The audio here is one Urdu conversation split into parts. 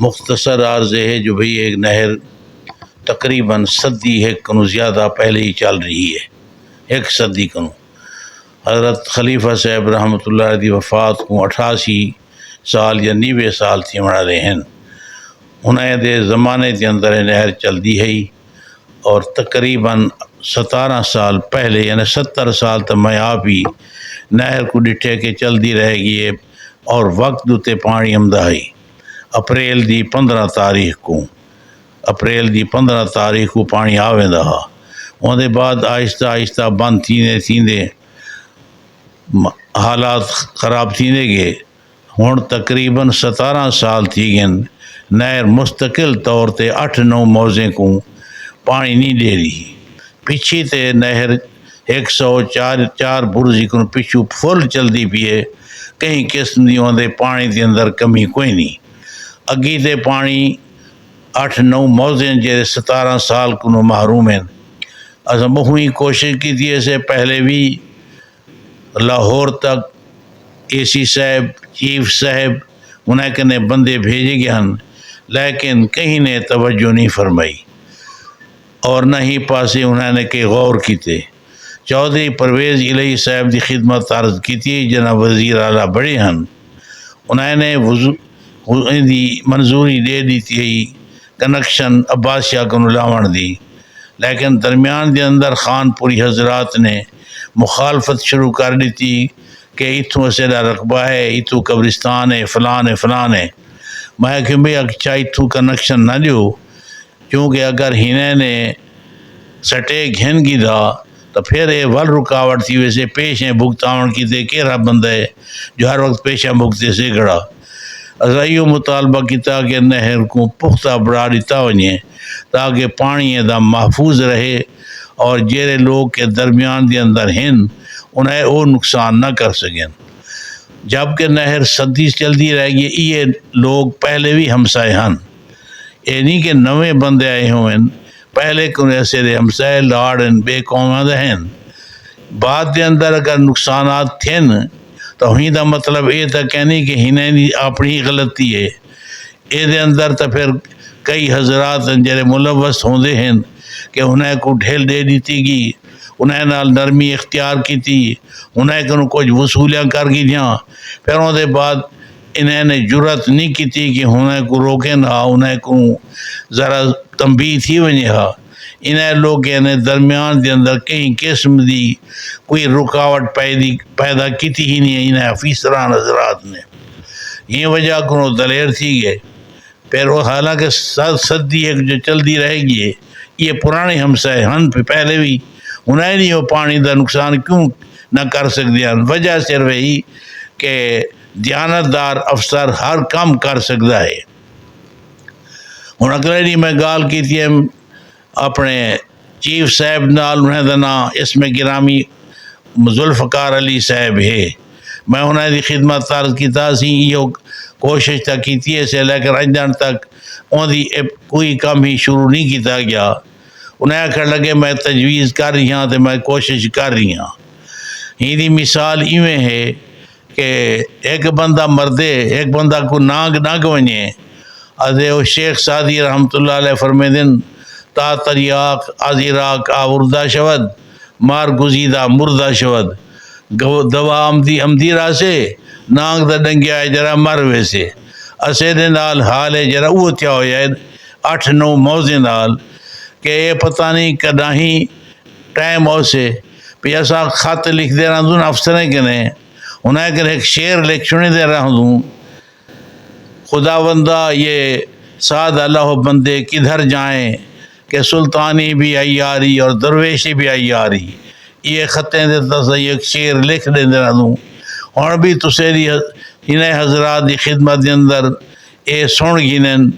مختصر عرض ہے جو بھئی ایک نہر تقریباً صدی ہے کنو زیادہ پہلے ہی چل رہی ہے، ایک صدی کنو۔ حضرت خلیفہ صاحب رحمۃ اللہ علیہ دی وفات کو 88 سال یا 90 سال تھی مڑا رہے ہیں۔ انہیں دے زمانے کے اندر یہ نہر چل دی ہے اور تقریباً 17 سال پہلے یعنی 70 سال تک میں آپ ہی نہر کو ڈٹھے کے چل دی رہے گی ہے اور وقت دوتے پانی آمدہ ہے۔ اپریل دی 15 تاریخ کو پانی آویندہ ہا، ان دے بعد آہستہ آہستہ بند تھیندے حالات خراب تھیندے گئے۔ ہن تقریباً 17 سال تھی گئن نہر مستقل طور تے 8-9 موزے کو پانی نہیں دے رہی۔ پچھی تے نہر 104 برزی کو پچھو فل چل دی پیے، کہیں قسم دی ہوندے پانی دے اندر کمی کوئی نہیں۔ اگی تے پانی 8-9 موزے جے 17 سال کو محروم ہیں۔ اسا بہوئی کوشش کی تھی اسے پہلے بھی لاہور تک اے سی صاحب چیف صاحب انہیں کنے بندے بھیجے گئے ہیں، لیکن کہیں نے توجہ نہیں فرمائی اور نہ ہی پاسے انہوں نے کہ غور کیتے۔ چودھری پرویز الہی صاحب دی خدمت عرض کی تھی، جناب وزیر اعلیٰ بڑے ہیں، انہوں نے دی منظوری دے دی تھی کنیکشن عباس شاہ کو لاون دی، لیکن درمیان دے اندر خان پوری حضرات نے مخالفت شروع کر دی تھی کہ اتھوں اسیدہ رقبہ ہے، اتھوں قبرستان ہے، فلان ہے۔ میں کہ بھئی اچھا اتھوں کنیکشن نہ دیو، کیونکہ اگر ہنے نے سٹے گھن گی دا تو پھر یہ ول رکاوٹ تھی ویسے پیشیں بھگتاون کی تے کیرا بندہ ہے جو ہر وقت پیشہ بھگتے سے گڑا۔ ازائیو مطالبہ کیتا کہ نہر کو پختہ بڑھا دیتا ونجے تاکہ پانی دا محفوظ رہے اور جیرے لوگ کے درمیان دے اندر ہیں انہیں وہ نقصان نہ کر سکیں۔ جبکہ نہر صدی چلتی رہ گئی، یہ لوگ پہلے بھی ہمسائے ہیں، یہ نہیں کہ نویں بندے آئے ہوئے، پہلے کن ایسے دے ہمسائے لاڑن بے قومہ ہیں۔ بعد دے اندر اگر نقصانات تھے تو ہی دا مطلب یہ تھا کہنی کہ ہنیں اپنی غلطی ہے، یہ دے اندر تو پھر کئی حضرات جڑے ملوث ہوندے ہیں کہ انہیں کو ڈھیل دے دیتی گی، انہیں نال نرمی اختیار کی تھی، انہیں کو کچھ وصولیاں کر گئی دیاں، پھر ان دے بعد انہیں نے جرت نہیں کی تھی کہ انہیں کو روکیں نہ، انہیں کو ذرا تنبیہ تھی ونجے ہا۔ انہیں لوگ درمیان دے اندر کہیں قسم دی کوئی رکاوٹ پیدا کی تھی ہی نہیں انہیں افیسران حضرات نے، یہ وجہ کو دلیر تھی گئے۔ پھر وہ حالانکہ صدی ایک جو چل دی رہے گی، یہ پرانے ہمسائے ہن پہلے بھی انہیں نہیں وہ پانی دا نقصان کیوں نہ کر سکتے ہیں، وجہ صرف یہی کہ دیانتدار افسر ہر کام کر سکتا ہے۔ ہن اگلے دی میں گال کی تھی اپنے چیف صاحب نال، انہیں دا نام اسم گرامی ذوالفقار علی صاحب ہے، میں انہیں دی خدمت عرض کیتا سی یہ کوشش تک کی ہے، لیکن اجان تک ان دی کوئی کام ہی شروع نہیں کیتا گیا۔ انہیں آخر لگے میں تجویز کر رہی ہاں تو میں کوشش کر رہی ہاں۔ یہ دی مثال ایویں ہے کہ ایک بندہ مردے ایک بندہ کو ناگ ونجے، ادھے وہ شیخ سعدی رحمۃ اللہ علیہ فرمے دن تا تریاق از عراق آوردہ شود مار گزیدہ مردہ شود، دوا امدی راسے نانگ دا ڈنگیا ہے جرا مر ویسے۔ اسے دے نال حال ہے جرا وہ تھیا ہو جائے 8-9 موزے نال کہ یہ پتہ نہیں کداں ہی ٹائم ہو سے پہ ایسا خط لکھ دے رہا ہوں افسریں کے نے، انہیں کہ ایک شعر لکھ سنے دے رہا ہوں، خداوندہ یہ سعد اللہ بندے کدھر جائیں کہ سلطانی بھی عیاری اور درویشی بھی عیاری، یہ خطیں دیتا سا ایک شعر لکھ دے رہا ہوں۔ اور بھی تسیری انہیں حضرات دی خدمت دے اندر اے سن گینن،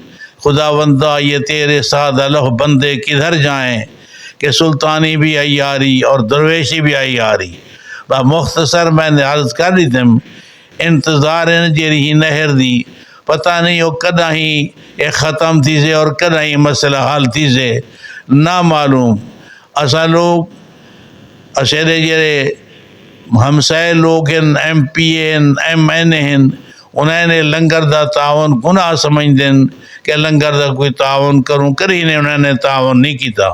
خداوندہ یہ تیرے سعد اللہ بندے کدھر جائیں کہ سلطانی بھی عیاری اور درویشی بھی عیاری۔ مختصر میں نے عرض کر دی تھا انتظار ہے جیری ہی نہر دی پتہ نہیں وہ کدہ ہی ایک ختم تھی سے اور کدہ ہی مسئلہ حال تھی سے نہ معلوم۔ اسا لوگ اسے دے جرے ہمسائے لوگ ہیں، ایم پی ہیں، ایم این ہیں، انہیں نے لنگر دا تعاون گناہ سمجھ دین کہ لنگر دا کوئی تعاون کروں کری نے انہوں نے تعاون نہیں کیتا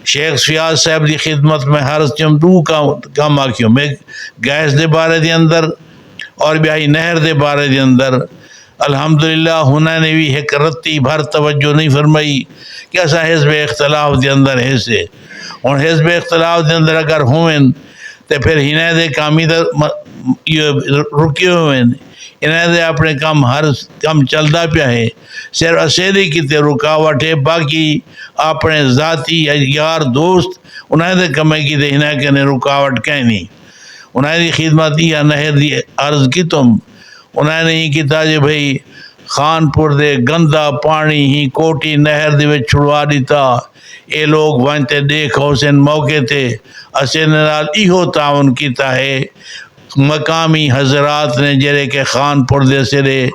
شیخ فیاض صاحب دی خدمت میں ہر چمدو کام آکیوں میں گیس دے بارے دے اندر اور بیائی نہر دے بارے دے اندر الحمدللہ انہوں نے بھی ایک رتی بھر توجہ نہیں فرمائی کہ ایسا حزب اختلاف دے اندر حصے اور حزب اختلاف دے اندر اگر ہوئیں تو پھر انہیں دے کامی رکے ہوئے انہیں دے اپنے کام ہر کام چلدا پیا ہے صرف اسیری کی تے رکاوٹ ہے باقی اپنے ذاتی یار دوست انہیں دے کمے کی تے انہیں کہنے رکاوٹ کہیں نہیں انہیں دی خدمت یا نہر دی عرض کی تم انہیں نے یہ کیتا جی بھئی خانپور دے گندا پانی ہی کوٹی نہر دے وچ چھڑوا دیتا اے لوگ وانتے دیکھ حسین موقع تے اسے نال ایہو تعاون کیتا ہے مقامی حضرات نے جرے کہ خانپور دے سرے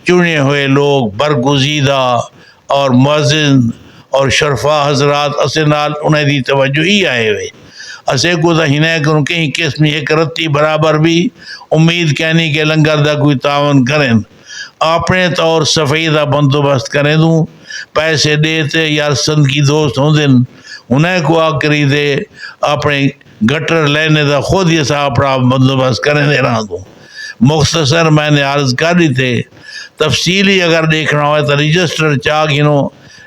چنے ہوئے لوگ برگزیدہ اور مؤذن اور شرفا حضرات اسے نال انہیں دی توجہ ہی آئے ہوئے اسے کو دا ہنے کروں کہیں قسم ایک رتی برابر بھی امید کہنی کہ لنگر دا کوئی تعاون کریں اپنے طور صفائی دا بندوبست کریں دوں پیسے دیتے یا سند کی دوست ہوں دن انہیں کو آکری دے اپنے گٹر لینے دا خود یہ صاحب اپنا بندوبست کریں دے رہا دوں مختصر میں نے عرض کر دی تھے تفصیلی اگر دیکھنا ہوئے تو رجسٹر چاک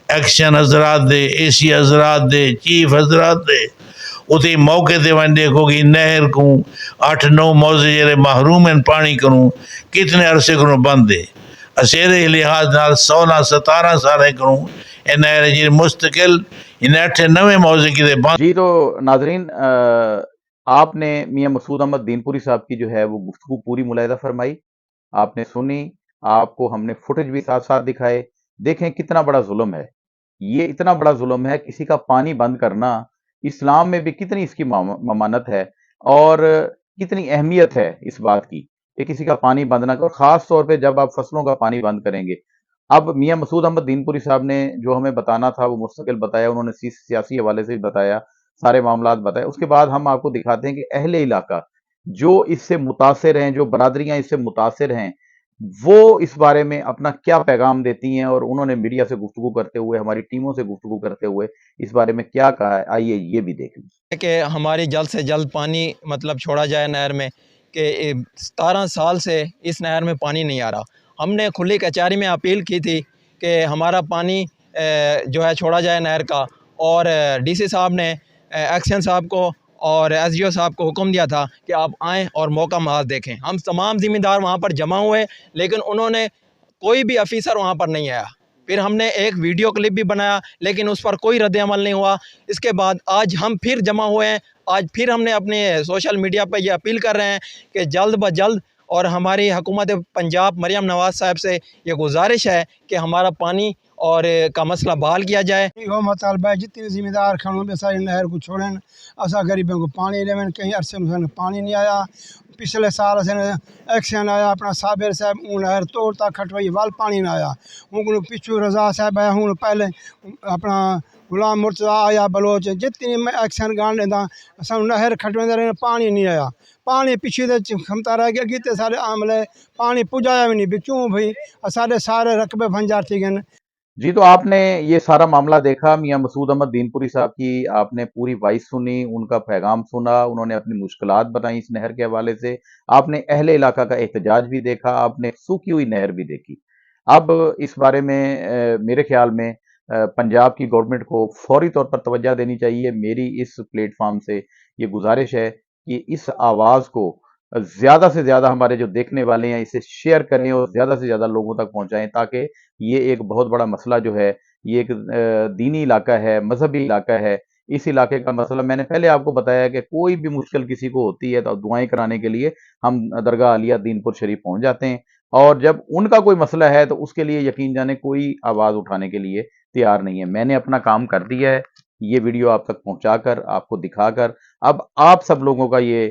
ایکشن حضرات دے اے سی حضرات دے چیف حضرات دے اتی موقع تے ون دیکھو گی نہر کو 8-9 موزے جرے محروم ہیں پانی کروں کتنے عرصے کروں بند دے اسیرے لحاظ نال 16-17 سالے کروں اے نہر جی مستقل ان 8-9 موزے کی دے بند جی تو ناظرین آپ نے میاں مسعود احمد دین پوری صاحب کی جو ہے وہ گفتگو پوری ملاحظہ فرمائی آپ نے سنی آپ کو ہم نے فوٹیج بھی ساتھ ساتھ دکھائے دیکھیں کتنا بڑا ظلم ہے یہ اتنا بڑا ظلم ہے کسی کا پانی بند کرنا اسلام میں بھی کتنی اس کی ممانت ہے اور کتنی اہمیت ہے اس بات کی کہ کسی کا پانی بند نہ کرو خاص طور پہ جب آپ فصلوں کا پانی بند کریں گے اب میاں مسعود احمد دین پوری صاحب نے جو ہمیں بتانا تھا وہ مستقل بتایا انہوں نے سیاسی حوالے سے بھی بتایا سارے معاملات بتائے اس کے بعد ہم آپ کو دکھاتے ہیں کہ اہل علاقہ جو اس سے متاثر ہیں جو برادریاں اس سے متاثر ہیں وہ اس بارے میں اپنا کیا پیغام دیتی ہیں اور انہوں نے میڈیا سے گفتگو کرتے ہوئے ہماری ٹیموں سے گفتگو کرتے ہوئے اس بارے میں کیا کہا ہے آئیے یہ بھی دیکھ لیں کہ ہماری جلد سے جلد پانی مطلب چھوڑا جائے نہر میں کہ 17 سال سے اس نہر میں پانی نہیں آ رہا ہم نے کھلی کچہری میں اپیل کی تھی کہ ہمارا پانی جو ہے چھوڑا جائے نہر کا اور ڈی سی صاحب نے ایکشن صاحب کو اور ایس ڈی او صاحب کو حکم دیا تھا کہ آپ آئیں اور موقع محاذ دیکھیں ہم تمام ذمہ دار وہاں پر جمع ہوئے لیکن انہوں نے کوئی بھی افیسر وہاں پر نہیں آیا پھر ہم نے ایک ویڈیو کلپ بھی بنایا لیکن اس پر کوئی رد عمل نہیں ہوا اس کے بعد آج ہم پھر جمع ہوئے ہیں آج پھر ہم نے اپنے سوشل میڈیا پہ یہ اپیل کر رہے ہیں کہ جلد بجلد اور ہماری حکومت پنجاب مریم نواز صاحب سے یہ گزارش ہے کہ ہمارا پانی اور کا مسئلہ بحال کیا جائے وہ مطالبہ ہے جتنے ذمہ دار کھڑوں پہ ساری نہر کو چھوڑیں ایسا غریبوں کو پانی لیں کہیں عرصے میں پانی نہیں آیا پچھلے سال ایکشن آیا اپنا صابر صاحب اون نہر توڑتا کھٹوائی وال پانی نہ آیا ان کو پچھو رضا صاحب آیا ہوں پہلے اپنا غلام مرتضی آیا بلوچ جتنی ایکشن گان لینا سب نہر کھٹویں رہے پانی نہیں آیا پانی پیچھے کھمتا رہ گیا گیتے سارے عملے پانی پجایا بھی نہیں کیوں بھائی سارے رقبے بھنجار تھی گئے جی تو آپ نے یہ سارا معاملہ دیکھا میاں مسعود احمد دین پوری صاحب کی آپ نے پوری وائس سنی ان کا پیغام سنا انہوں نے اپنی مشکلات بتائیں اس نہر کے حوالے سے آپ نے اہل علاقہ کا احتجاج بھی دیکھا آپ نے سوکھی ہوئی نہر بھی دیکھی اب اس بارے میں میرے خیال میں پنجاب کی گورنمنٹ کو فوری طور پر توجہ دینی چاہیے میری اس پلیٹ فارم سے یہ گزارش ہے کہ اس آواز کو زیادہ سے زیادہ ہمارے جو دیکھنے والے ہیں اسے شیئر کریں اور زیادہ سے زیادہ لوگوں تک پہنچائیں تاکہ یہ ایک بہت بڑا مسئلہ جو ہے یہ ایک دینی علاقہ ہے مذہبی علاقہ ہے اس علاقے کا مسئلہ میں نے پہلے آپ کو بتایا کہ کوئی بھی مشکل کسی کو ہوتی ہے تو دعائیں کرانے کے لیے ہم درگاہ عالیہ دین پور شریف پہنچ جاتے ہیں اور جب ان کا کوئی مسئلہ ہے تو اس کے لیے یقین جانے کوئی آواز اٹھانے کے لیے تیار نہیں ہے میں نے اپنا کام کر دیا ہے یہ ویڈیو آپ تک پہنچا کر آپ کو دکھا کر اب آپ سب لوگوں کا یہ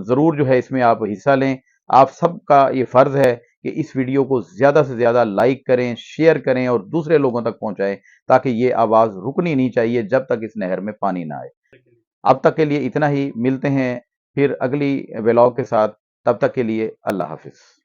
ضرور جو ہے اس میں آپ حصہ لیں آپ سب کا یہ فرض ہے کہ اس ویڈیو کو زیادہ سے زیادہ لائک کریں شیئر کریں اور دوسرے لوگوں تک پہنچائیں تاکہ یہ آواز رکنی نہیں چاہیے جب تک اس نہر میں پانی نہ آئے اب تک کے لیے اتنا ہی ملتے ہیں پھر اگلی ولاگ کے ساتھ تب تک کے لیے اللہ حافظ